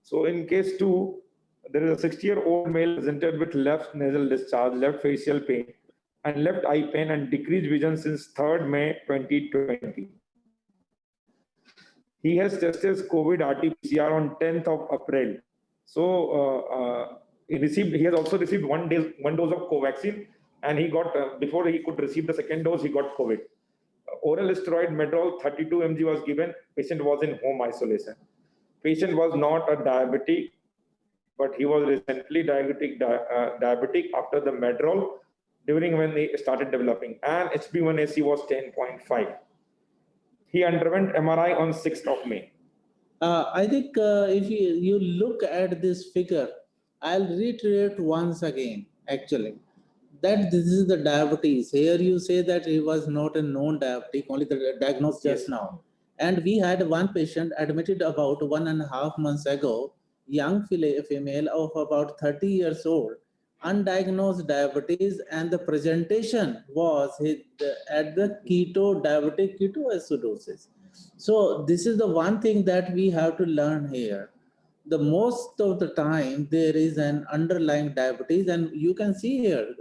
So in case 2, there is a 60-year-old male presented with left nasal discharge, left facial pain, and left eye pain and decreased vision since 3rd May 2020. He has tested COVID RT-PCR on 10th of April. So he has also received one dose of Covaxin, and he got before he could receive the second dose, he got COVID. Oral steroid Medrol 32 mg was given. Patient was in home isolation. Patient was not a diabetic, but he was recently diabetic after the Medrol during when he started developing, and HB1AC was 10.5. He underwent MRI on 6th of May. I think if you look at this figure, I'll reiterate once again, actually, that this is the diabetes. Here you say that he was not a known diabetic, only the diagnosed just now. And we had one patient admitted about 1.5 months ago, young female of about 30 years old, undiagnosed diabetes, and the presentation was at the diabetic ketoacidosis. So this is the one thing that we have to learn here. The most of the time there is an underlying diabetes, and you can see here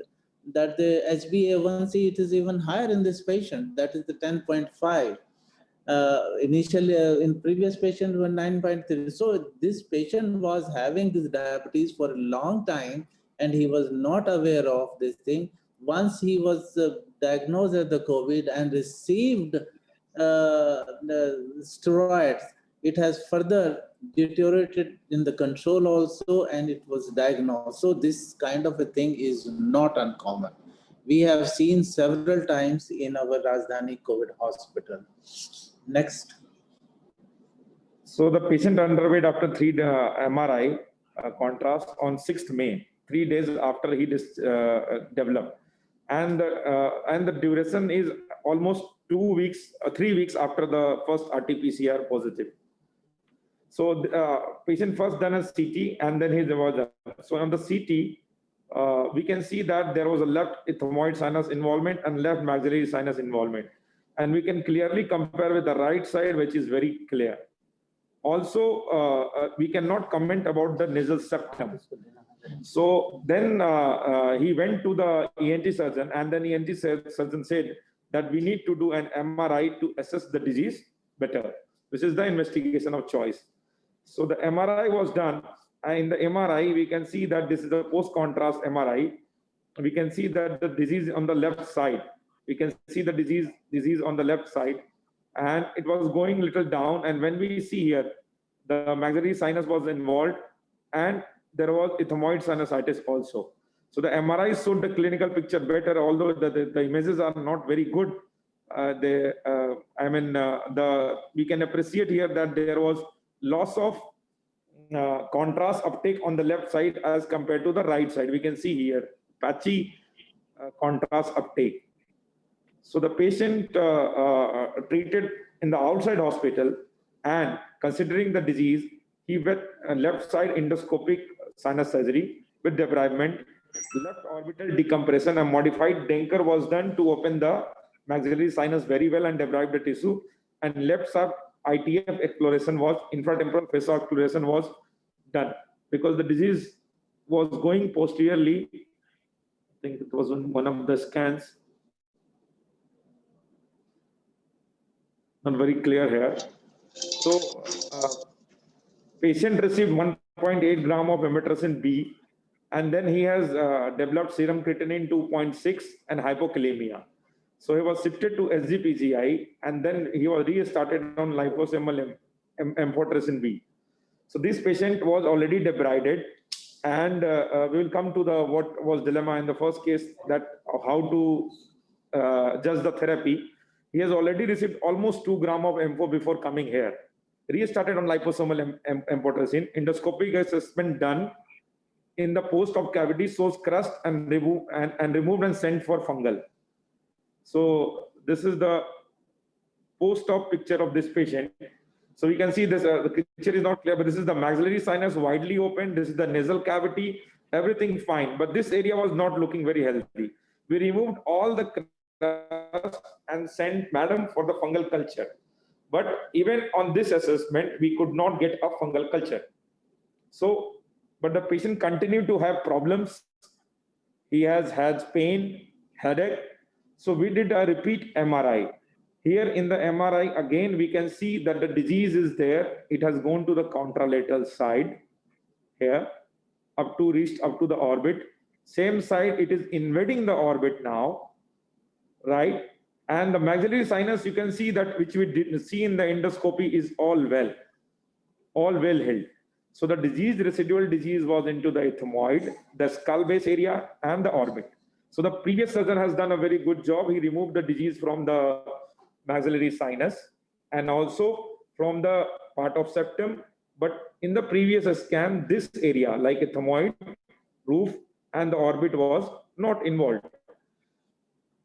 that the HbA1c, it is even higher in this patient, that is the 10.5. Initially in previous patient were 9.3. So this patient was having this diabetes for a long time, and he was not aware of this thing. Once he was diagnosed with the COVID and received the steroids, it has further deteriorated in the control also, and it was diagnosed. So this kind of a thing is not uncommon. We have seen several times in our Rajdhani COVID hospital. Next. So the patient underwent after 3 MRI contrast on 6th May, 3 days after he developed, and the duration is almost 2 weeks, 3 weeks after the first RT-PCR positive. So patient first done a CT, and then he was done. So on the CT, we can see that there was a left ethmoid sinus involvement and left maxillary sinus involvement, and we can clearly compare with the right side, which is very clear. Also, we cannot comment about the nasal septum. So then he went to the ENT surgeon, and then ENT surgeon said that we need to do an MRI to assess the disease better. This is the investigation of choice. So the MRI was done, and in the MRI, we can see that this is a post-contrast MRI. We can see that the disease on the left side. We can see the disease on the left side, and it was going little down. And when we see here, the maxillary sinus was involved, and there was ethmoid sinusitis also. So the MRI showed the clinical picture better, although the images are not very good. We can appreciate here that there was loss of contrast uptake on the left side as compared to the right side. We can see here patchy contrast uptake. So the patient treated in the outside hospital, and considering the disease, he went left side endoscopic sinus surgery with debridement, left orbital decompression, and modified Denker was done to open the maxillary sinus very well and debride the tissue, and left sub ITF exploration was, infratemporal facial exploration was done, because the disease was going posteriorly. I think it was on one of the scans. Not very clear here. So patient received 1.8 gram of amitriptyline B, and then he has developed serum creatinine 2.6 and hypokalemia. So he was shifted to SGPGI, and then he was restarted on liposomal amphotericin B. So this patient was already debrided, and we will come to the what was dilemma in the first case, that how to judge the therapy. He has already received almost 2 gram of ampho before coming here. Restarted on liposomal amphotericin. Endoscopic assessment done in the post-op cavity shows crust and removed and sent for fungal. So this is the post-op picture of this patient. So we can see this, the picture is not clear, but this is the maxillary sinus widely open. This is the nasal cavity, everything fine. But this area was not looking very healthy. We removed all the crust and sent madam for the fungal culture. But even on this assessment, we could not get a fungal culture. So, but the patient continued to have problems. He has had pain, headache. So we did a repeat MRI. Here in the MRI, again, we can see that the disease is there. It has gone to the contralateral side here, reached up to the orbit. Same side, it is invading the orbit now, right? And the maxillary sinus, you can see that which we did see in the endoscopy is all well held. So the residual disease was into the ethmoid, the skull base area, and the orbit. So the previous surgeon has done a very good job. He removed the disease from the maxillary sinus and also from the part of septum. But in the previous scan, this area, like ethmoid, roof, and the orbit was not involved.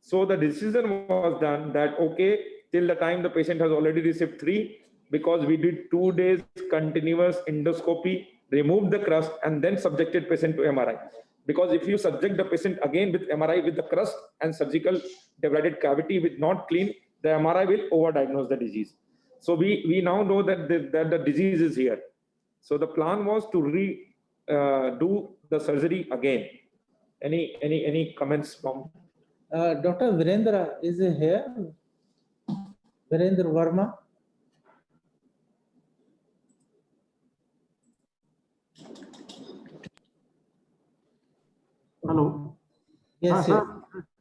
So the decision was done that, okay, till the time the patient has already received 3, because we did 2 days continuous endoscopy, removed the crust, and then subjected patient to MRI. Because if you subject the patient again with MRI with the crust and surgical divided cavity with not clean, the MRI will overdiagnose the disease. So we now know that the disease is here. So the plan was to do the surgery again. Any comments from? Dr. Virendra is here. Virendra Verma. Hello. Yes, Sir,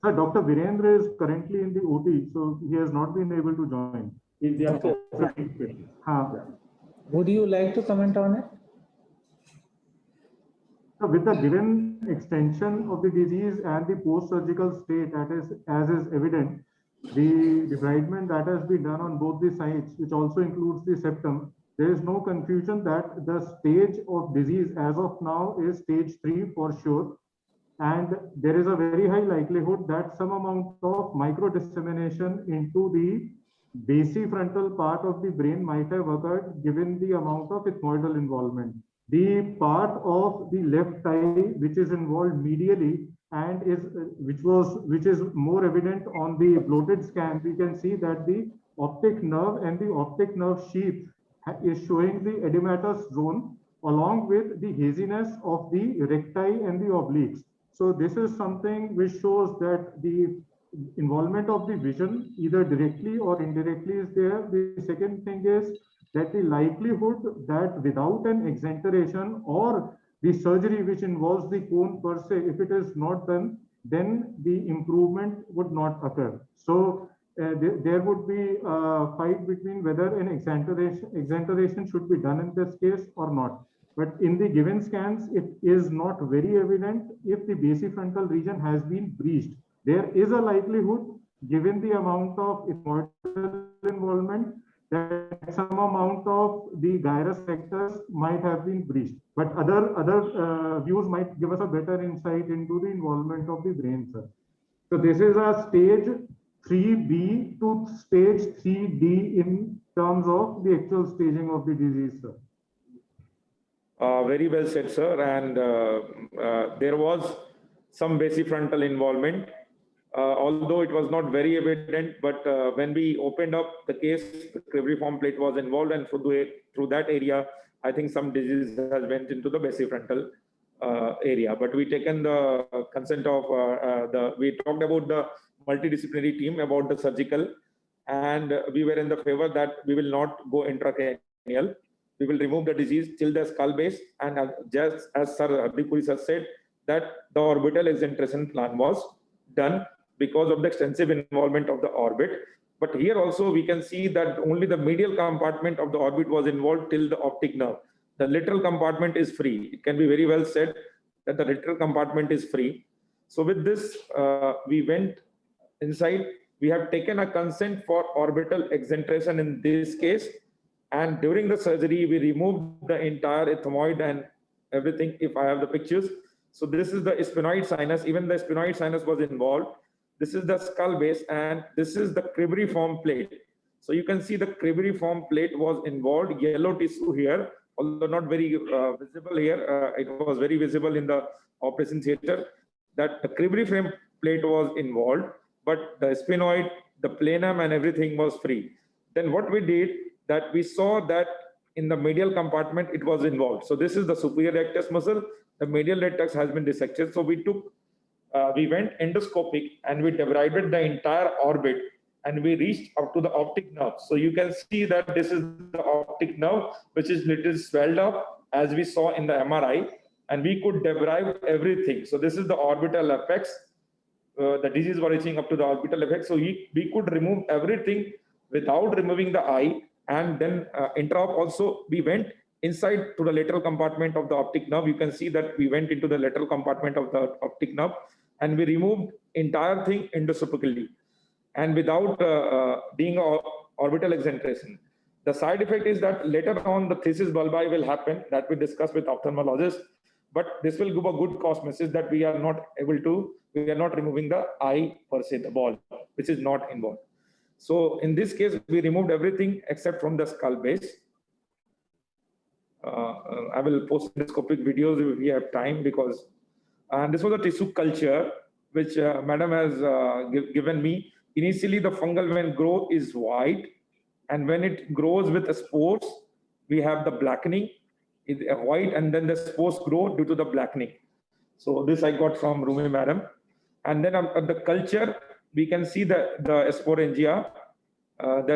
Dr. Virendra is currently in the OT, so he has not been able to join. Would you like to comment on it? So with the given extension of the disease and the post-surgical state, as is evident, the debridement that has been done on both the sides, which also includes the septum, there is no confusion that the stage of disease as of now is stage 3 for sure. And there is a very high likelihood that some amount of micro dissemination into the basifrontal part of the brain might have occurred given the amount of ethmoidal involvement. The part of the left eye which is involved medially and which is more evident on the bloated scan, we can see that the optic nerve and the optic nerve sheath is showing the edematous zone along with the haziness of the recti and the obliques. So this is something which shows that the involvement of the vision either directly or indirectly is there. The second thing is that the likelihood that without an exenteration or the surgery which involves the cone per se, if it is not done, then the improvement would not occur. So there would be a fight between whether an exenteration should be done in this case or not. But in the given scans, it is not very evident if the basifrontal region has been breached. There is a likelihood, given the amount of ethmoidal involvement, that some amount of the gyrus sectors might have been breached. But other views might give us a better insight into the involvement of the brain, sir. So this is a stage 3B to stage 3D in terms of the actual staging of the disease, sir. Very well said, sir. And there was some basifrontal involvement, although it was not very evident. But when we opened up the case, the cribriform plate was involved, and through that area, I think some disease has went into the basifrontal area. But we taken the consent of we talked about the multidisciplinary team about the surgical, and we were in the favor that we will not go intracranial. We will remove the disease till the skull base, and just as Sir Hardeep Puri has said, that the orbital exenteration plan was done because of the extensive involvement of the orbit. But here also we can see that only the medial compartment of the orbit was involved till the optic nerve. The lateral compartment is free. It can be very well said that the lateral compartment is free. So with this, we went inside. We have taken a consent for orbital exenteration in this case. And during the surgery, we removed the entire ethmoid and everything, if I have the pictures. So this is the sphenoid sinus. Even the sphenoid sinus was involved. This is the skull base, and this is the cribriform plate. So you can see the cribriform plate was involved, yellow tissue here, although not very visible here. It was very visible in the operation theater that the cribriform plate was involved, but the sphenoid, the planum and everything was free. Then what we did, that we saw that in the medial compartment, it was involved. So this is the superior rectus muscle. The medial rectus has been dissected. So we went endoscopic and we debrided the entire orbit and we reached up to the optic nerve. So you can see that this is the optic nerve, which is little swelled up as we saw in the MRI, and we could debride everything. So this is the orbital apex. The disease was reaching up to the orbital apex. So we could remove everything without removing the eye. And then intraop also, we went inside to the lateral compartment of the optic nerve. You can see that we went into the lateral compartment of the optic nerve and we removed entire thing endoscopically and without being orbital exentration. The side effect is that later on the thesis bulbi will happen that we discuss with ophthalmologists, but this will give a good cost message that we are not removing the eye per se, the ball, which is not involved. So in this case, we removed everything except from the skull base. I will post endoscopic videos if we have time because, and this was a tissue culture which madam has given me. Initially, the fungal vein growth is white, and when it grows with spores, we have the blackening, white, and then the spores grow due to the blackening. So this I got from Rumi madam. And then at the culture, we can see the sporangia, and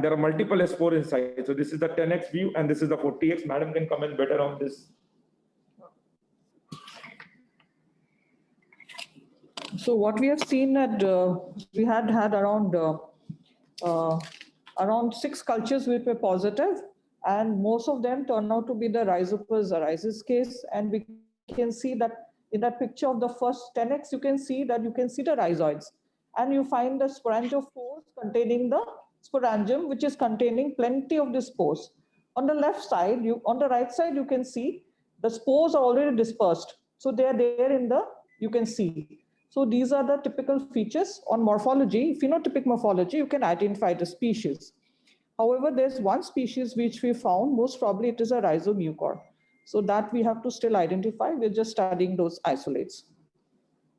there are multiple spores inside. So this is the 10x view, and this is the 40x. Madam can comment better on this. So what we have seen that we had around 6 cultures which were positive, and most of them turned out to be the Rhizopus arisis case. And we can see that in that picture of the first 10x, you can see the rhizoids, and you find the sporangiophores containing the sporangium, which is containing plenty of the spores. On the left side, on the right side, you can see the spores are already dispersed. So they are there you can see. So these are the typical features on morphology. Phenotypic morphology, you can identify the species. However, there's one species which we found, most probably it is a rhizomucor. So that we have to still identify. We're just studying those isolates.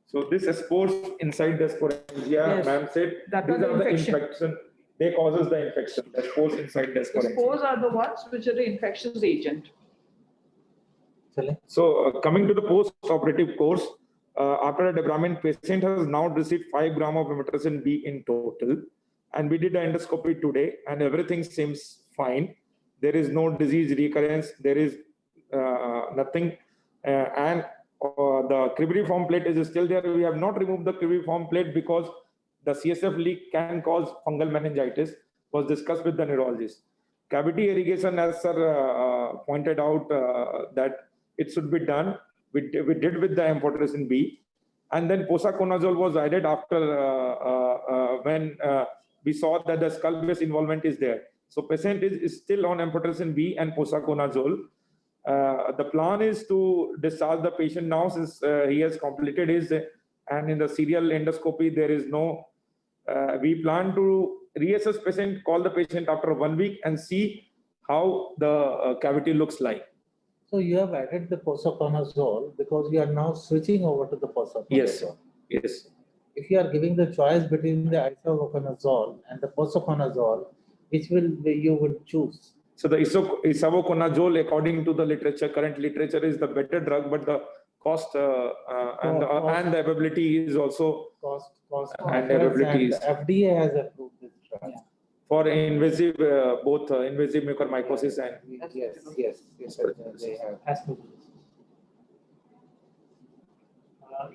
So this spores inside the sporangia, yes. Ma'am said, these are the infection. They causes the infection. The spores inside the sporangia. The spores are the ones which are the infectious agent. So coming to the post-operative course, after a debridement, patient has now received 5 grams of amphotericin B in total. And we did the endoscopy today and everything seems fine. There is no disease recurrence. There is nothing. And the cribriform plate is still there. We have not removed the cribriform plate because the CSF leak can cause fungal meningitis, was discussed with the neurologist. Cavity irrigation, as sir pointed out, that it should be done. We did with the amphotericin B. And then posaconazole was added after when we saw that the skull base involvement is there. So patient is still on amphotericin B and posaconazole. The plan is to discharge the patient now since he has completed his, and in the serial endoscopy, there is no, we plan to reassess patient, call the patient after 1 week and see how the cavity looks like. So you have added the posaconazole because you are now switching over to the posaconazole. Yes, yes. If you are giving the choice between the isavuconazole and the posaconazole, which you would choose? So the isavuconazole, according to the literature, current literature, is the better drug, but the cost and the availability is also cost and availability is. FDA has approved this drug. Yeah. For invasive, both invasive mucormycosis and yes, they have.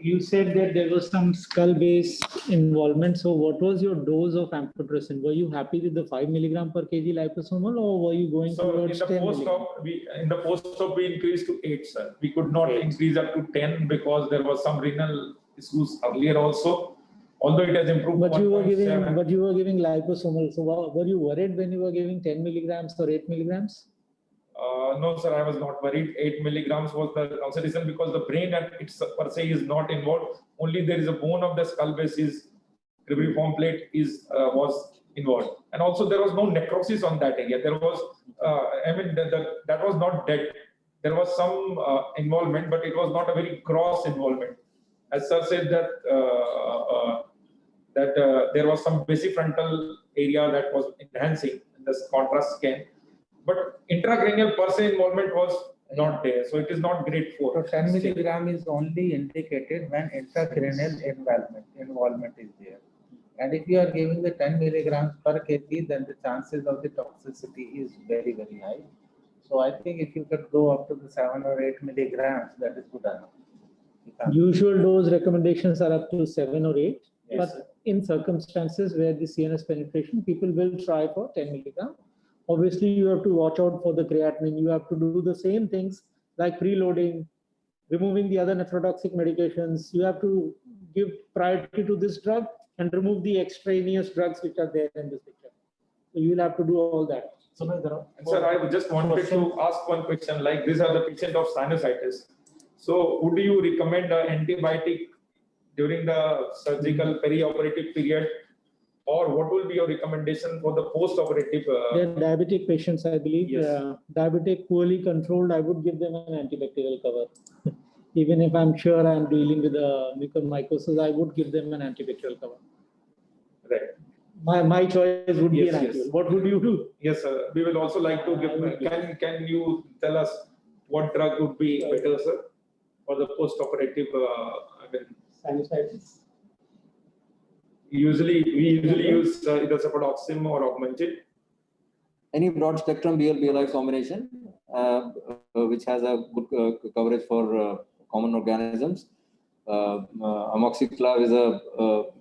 You said that there was some skull base involvement. So what was your dose of amphotericin? Were you happy with the 5 milligram per kg liposomal, or were you going towards 10 milligram? In the post-op, we increased to 8, sir. We could not increase up to 10 because there was some renal issues earlier also. Although it has improved. But you were giving liposomal. So were you worried when you were giving 10 milligrams or 8 milligrams? No, sir, I was not worried. 8 milligrams was the consideration because the brain and its per se is not involved. Only there is a bone of the skull base is cribriform plate was involved, and also there was no necrosis on that area. There was, that was not dead. There was some involvement, but it was not a very gross involvement. As sir said that there was some basifrontal area that was enhancing in this contrast scan. but intracranial per se involvement was not there. So it is not grade 4. So 10 milligram is only indicated when intracranial involvement is there. And if you are giving the 10 milligrams per kg, then the chances of the toxicity is very, very high. So I think if you could go up to the 7 or 8 milligrams, that is good enough. Usual dose recommendations are up to 7 or 8, Yes, but in circumstances where the CNS penetration, people will try for 10 milligram. Obviously, you have to watch out for the creatinine. You have to do the same things like preloading, removing the other nephrotoxic medications. You have to give priority to this drug and remove the extraneous drugs which are there in this picture. So you will have to do all that. And sir, I just wanted to ask one question. Like, these are the patient of sinusitis. So would you recommend an antibiotic during the surgical perioperative period, or what will be your recommendation for the post-operative? They're diabetic patients, I believe. Yes. Diabetic, poorly controlled, I would give them an antibacterial cover. Even if I'm sure I'm dealing with a mucormycosis, I would give them an antibacterial cover. Right. My choice would be Yes, an yes. antiviral. What would you do? Yes, sir. We will also like to give. Can you tell us what drug would be better, sir, for the post-operative? Sinusitis. We usually use either cefodoxime or augmentin. Any broad spectrum BL-BLI combination, which has a good coverage for common organisms. Amoxiclav is a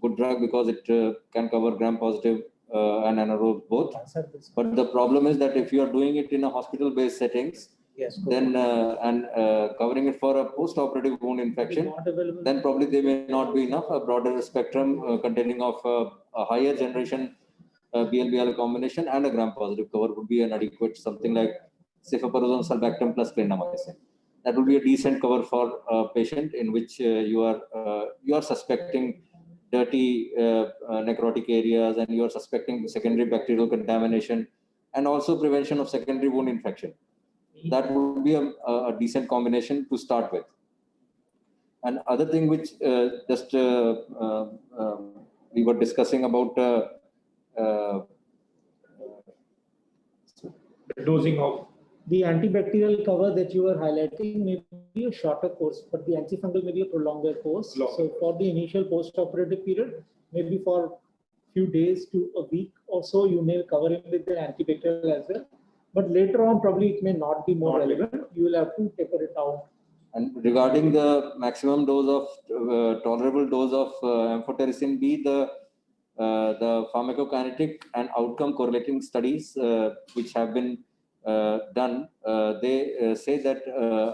good drug because it can cover gram-positive and anaerobe both. But the problem is that if you are doing it in a hospital-based settings, Yes. then covering it for a post-operative wound infection, then probably there may not be enough. A broader spectrum containing of a higher generation BL-BLI combination and a gram-positive cover would be an adequate, something like cefoperazone, sulbactam plus clindamycin. That would be a decent cover for a patient in which you are suspecting dirty necrotic areas, and you are suspecting secondary bacterial contamination, and also prevention of secondary wound infection. That would be a decent combination to start with. And other thing which we were discussing about Dosing of. The antibacterial cover that you are highlighting may be a shorter course, but the antifungal may be a prolonged course. Longer. So for the initial post-operative period, maybe for few days to a week or so, you may cover it with the antibacterial as well. But later on, probably it may not be more relevant. You will have to taper it out. And regarding the maximum dose of tolerable dose of amphotericin B, the pharmacokinetic and outcome correlating studies which have been done, they say that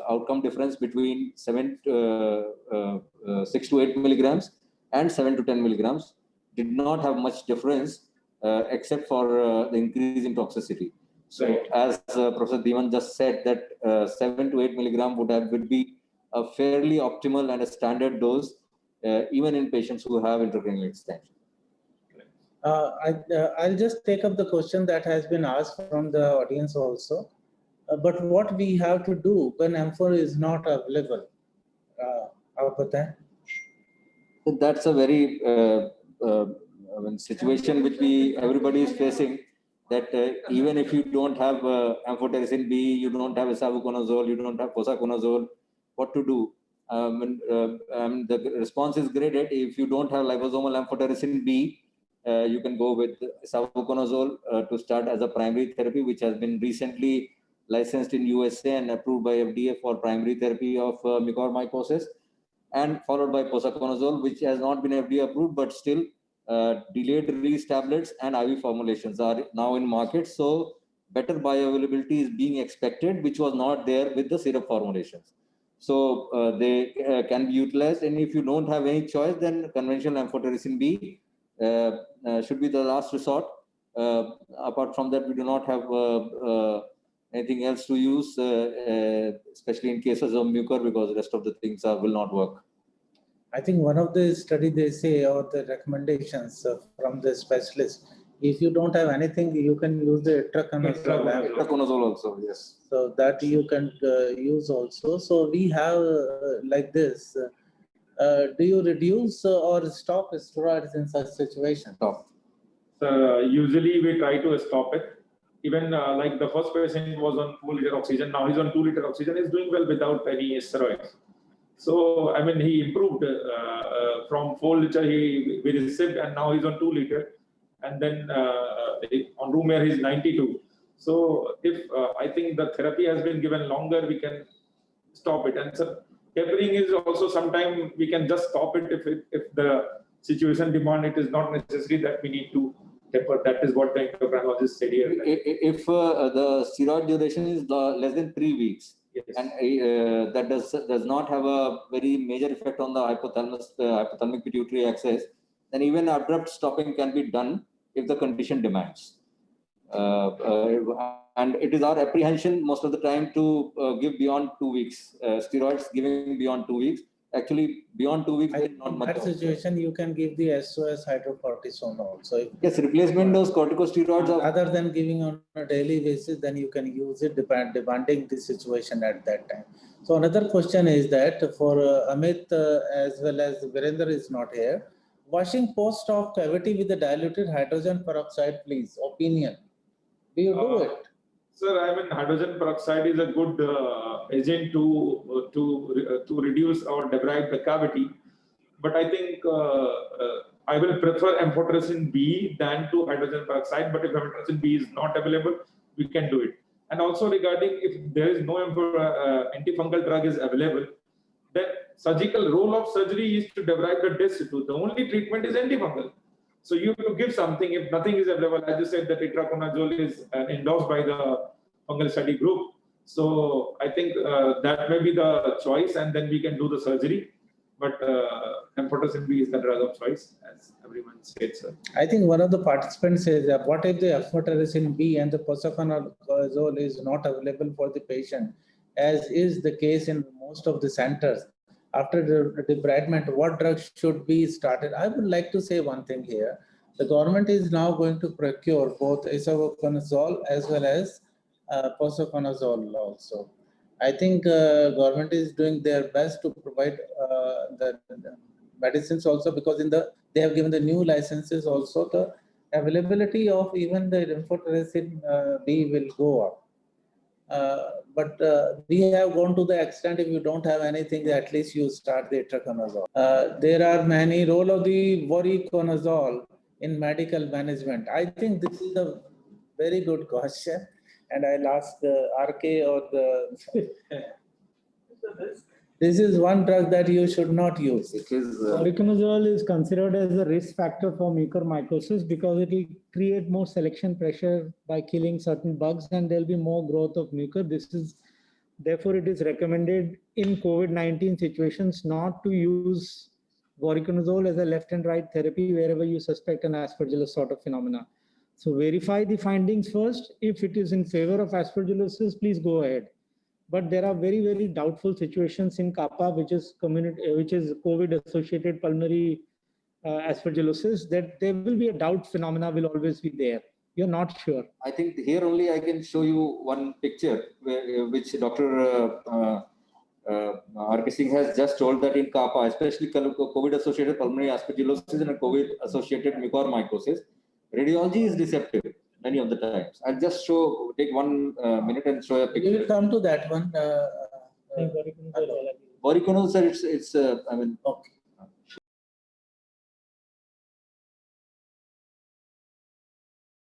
outcome difference between 6 to 8 milligrams and 7 to 10 milligrams did not have much difference except for the increase in toxicity. So as Professor Dhiman just said, that 7 to 8 milligram would be a fairly optimal and a standard dose, even in patients who have intracranial extension. I'll just take up the question that has been asked from the audience also. But what we have to do when M4 is not available? So that's a very situation which everybody is facing. That even if you don't have amphotericin B, you don't have isavuconazole, you don't have posaconazole, what to do? The response is graded. If you don't have liposomal amphotericin B, you can go with isavuconazole to start as a primary therapy, which has been recently licensed in USA and approved by FDA for primary therapy of mucormycosis, and followed by posaconazole, which has not been FDA approved, but still delayed release tablets and IV formulations are now in market. So better bioavailability is being expected, which was not there with the syrup formulations. So they can be utilized. And if you don't have any choice, then conventional amphotericin B should be the last resort. Apart from that, we do not have anything else to use, especially in cases of mucor, because the rest of the things will not work. I think one of the study they say, or the recommendations from the specialist, if you don't have anything, you can use the itraconazole. Itraconazole also, yes. So that you can use also. So we have like this. Do you reduce or stop steroids in such situation? Stop. Usually we try to stop it. even like the first patient was on 4-liter oxygen, now he's on 2-liter oxygen, is doing well without any steroids. So, I mean, he improved from 4-liter, we received, and now he's on 2-liter. And then on room air, he's 92. So, if I think the therapy has been given longer, we can stop it. And so, tapering is also sometimes we can just stop it if the situation demand. It is not necessary that we need to taper. That is what the endocrinologist said here. If the steroid duration is less than 3 weeks, Yes. and that does not have a very major effect on the hypothalamic pituitary axis, then even abrupt stopping can be done if the condition demands. And it is our apprehension most of the time to give beyond 2 weeks. Steroids giving beyond 2 weeks. Actually, beyond 2 weeks, there is not In much. that situation, you can give the SOS hydrocortisone also. Yes, replacement dose corticosteroids are. Other than giving on a daily basis, then you can use it depending the situation at that time. So another question is that for Amit as well as Virender is not here, washing post-op cavity with the diluted hydrogen peroxide, please, opinion. Do you do it? Sir, I mean, hydrogen peroxide is a good agent to reduce or debride the cavity. But I think I will prefer amphotericin B than to hydrogen peroxide. But if amphotericin B is not available, we can do it. And also regarding if there is no antifungal drug is available, then surgical role of surgery is to debride the disc tissue. The only treatment is antifungal. So you have to give something. If nothing is available, as you said, the itraconazole is endorsed by the fungal study group. So I think that may be the choice, and then we can do the surgery. But amphotericin B is the drug of choice, as everyone said, sir. I think one of the participants says that what if the amphotericin B and the posaconazole is not available for the patient, as is the case in most of the centers. After the debridement, what drugs should be started? I would like to say one thing here. The government is now going to procure both isavuconazole as well as posaconazole also. I think government is doing their best to provide the medicines also, because they have given the new licenses also. The availability of even the amphotericin B will go up. But we have gone to the extent, if you don't have anything, at least you start the itraconazole. There are many role of the voriconazole in medical management. I think this is a very good question, and I'll ask RK or the. This is one drug that you should not use. It is. Voriconazole is considered as a risk factor for mucormycosis because it will create more selection pressure by killing certain bugs, and there will be more growth of mucor. Therefore, it is recommended in COVID-19 situations not to use voriconazole as a left and right therapy wherever you suspect an aspergillus sort of phenomena. So verify the findings first. If it is in favor of aspergillosis, please go ahead. But there are very, very doubtful situations in CAPA, which is COVID-associated pulmonary aspergillosis, that there will be a doubt phenomena will always be there. You're not sure. I think here only I can show you one picture which Dr. R.K. Singh has just told that in CAPA, especially COVID-associated pulmonary aspergillosis and COVID-associated mucormycosis, radiology is deceptive many of the times. I'll just take 1 minute and show a We picture. will come to that one. Voriconazole, it's I mean, Okay.